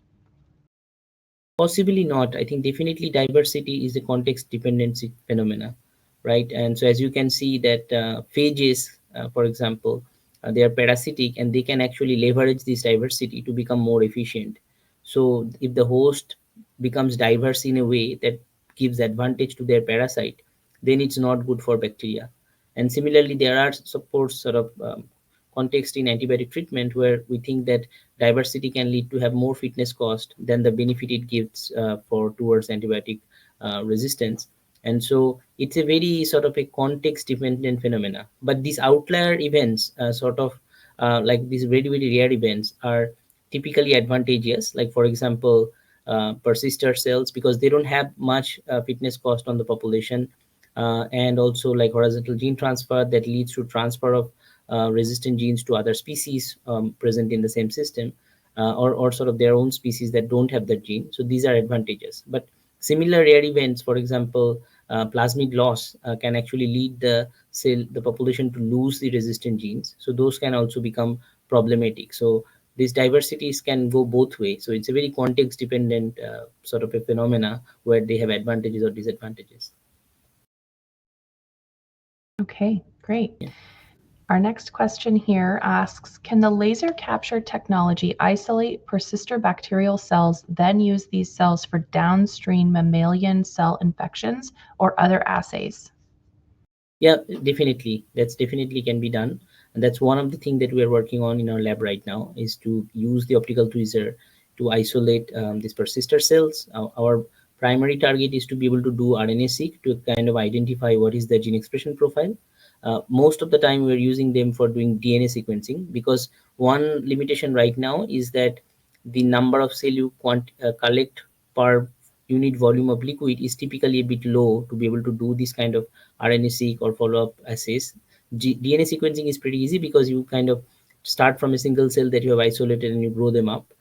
Possibly not. I think definitely diversity is a context dependency phenomena, right? And so as you can see that phages, for example, they are parasitic and they can actually leverage this diversity to become more efficient. So if the host becomes diverse in a way that gives advantage to their parasite, then it's not good for bacteria. And similarly, there are support sort of context in antibiotic treatment where we think that diversity can lead to have more fitness cost than the benefit it gives for towards antibiotic resistance. And so it's a very sort of a context dependent phenomena. But these outlier events, like these very, very rare events, are typically advantageous. Like, for example, persister cells, because they don't have much fitness cost on the population. And also like horizontal gene transfer that leads to transfer of resistant genes to other species present in the same system, or sort of their own species that don't have that gene. So these are advantages. But similar rare events, for example, plasmid loss can actually lead the population to lose the resistant genes. So those can also become problematic. So these diversities can go both ways. So it's a very context dependent sort of a phenomena where they have advantages or disadvantages. Okay, great. Yeah. Our next question here asks, can the laser capture technology isolate persister bacterial cells, then use these cells for downstream mammalian cell infections or other assays? Yeah, definitely. That's definitely can be done. And that's one of the things that we are working on in our lab right now, is to use the optical tweezer to isolate these persister cells. Our primary target is to be able to do RNA-seq to kind of identify what is the gene expression profile. Most of the time we're using them for doing DNA sequencing, because one limitation right now is that the number of cell you collect per unit volume of liquid is typically a bit low to be able to do this kind of RNA-seq or follow-up assays. DNA sequencing is pretty easy because you kind of start from a single cell that you have isolated and you grow them up.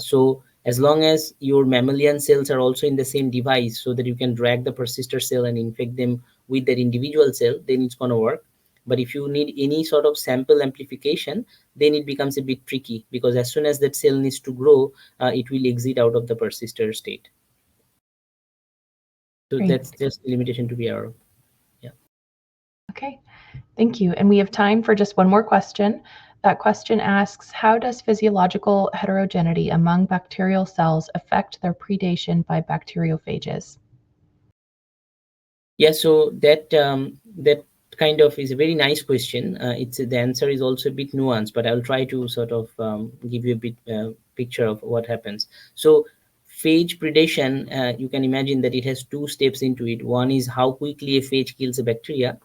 So as long as your mammalian cells are also in the same device, so that you can drag the persister cell and infect them with that individual cell, then it's going to work. But if you need any sort of sample amplification, then it becomes a bit tricky, because as soon as that cell needs to grow, it will exit out of the persister state. So Great. that's just a limitation to be aware of. Yeah. Okay, thank you. And we have time for just one more question. That question asks, how does physiological heterogeneity among bacterial cells affect their predation by bacteriophages? Yeah, so that kind of is a very nice question. It's the answer is also a bit nuanced, but I'll try to sort of give you a bit picture of what happens. So phage predation, you can imagine that it has two steps into it. One is how quickly a phage kills a bacteria.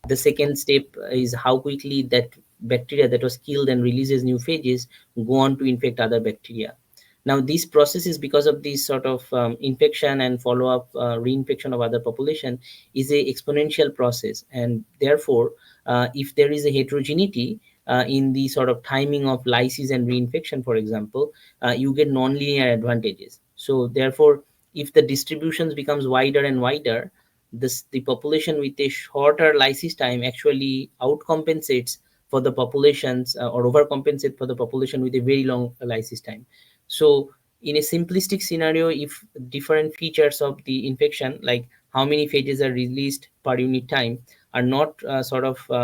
The second step is how quickly that bacteria that was killed and releases new phages go on to infect other bacteria. Now, these processes, because of this sort of infection and follow-up reinfection of other population, is a exponential process. And therefore, if there is a heterogeneity in the sort of timing of lysis and reinfection, for example, you get nonlinear advantages. So therefore, if the distributions becomes wider and wider, the population with a shorter lysis time actually outcompensates for the populations or overcompensate for the population with a very long lysis time. So in a simplistic scenario, if different features of the infection, like how many phages are released per unit time, are not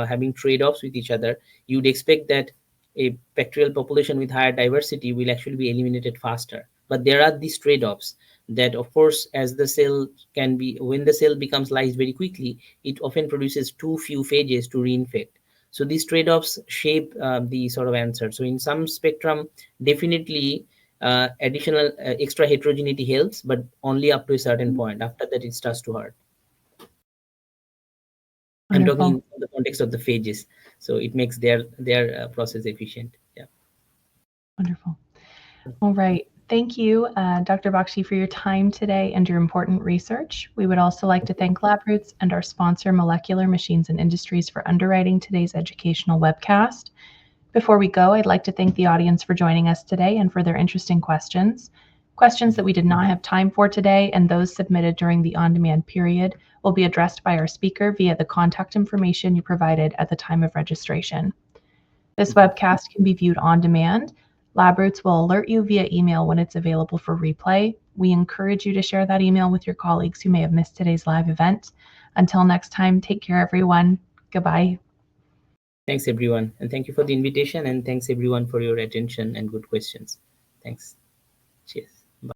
having trade-offs with each other, you'd expect that a bacterial population with higher diversity will actually be eliminated faster. But there are these trade-offs. that of course, as the cell can be, when the cell becomes lysed very quickly, it often produces too few phages to reinfect. So these trade-offs shape the sort of answer. So in some spectrum, definitely additional extra heterogeneity helps, but only up to a certain point. After that, it starts to hurt. I'm talking Wonderful. in the context of the phages, so it makes their process efficient. Yeah. Wonderful. All right. Thank you, Dr. Bakshi, for your time today and your important research. We would also like to thank LabRoots and our sponsor, Molecular Machines and Industries, for underwriting today's educational webcast. Before we go, I'd like to thank the audience for joining us today and for their interesting questions. Questions that we did not have time for today and those submitted during the on-demand period will be addressed by our speaker via the contact information you provided at the time of registration. This webcast can be viewed on demand. LabRoots will alert you via email when it's available for replay. We encourage you to share that email with your colleagues who may have missed today's live event. Until next time, take care, everyone. Goodbye. Thanks everyone, and thank you for the invitation, and thanks everyone for your attention and good questions. Thanks. Cheers.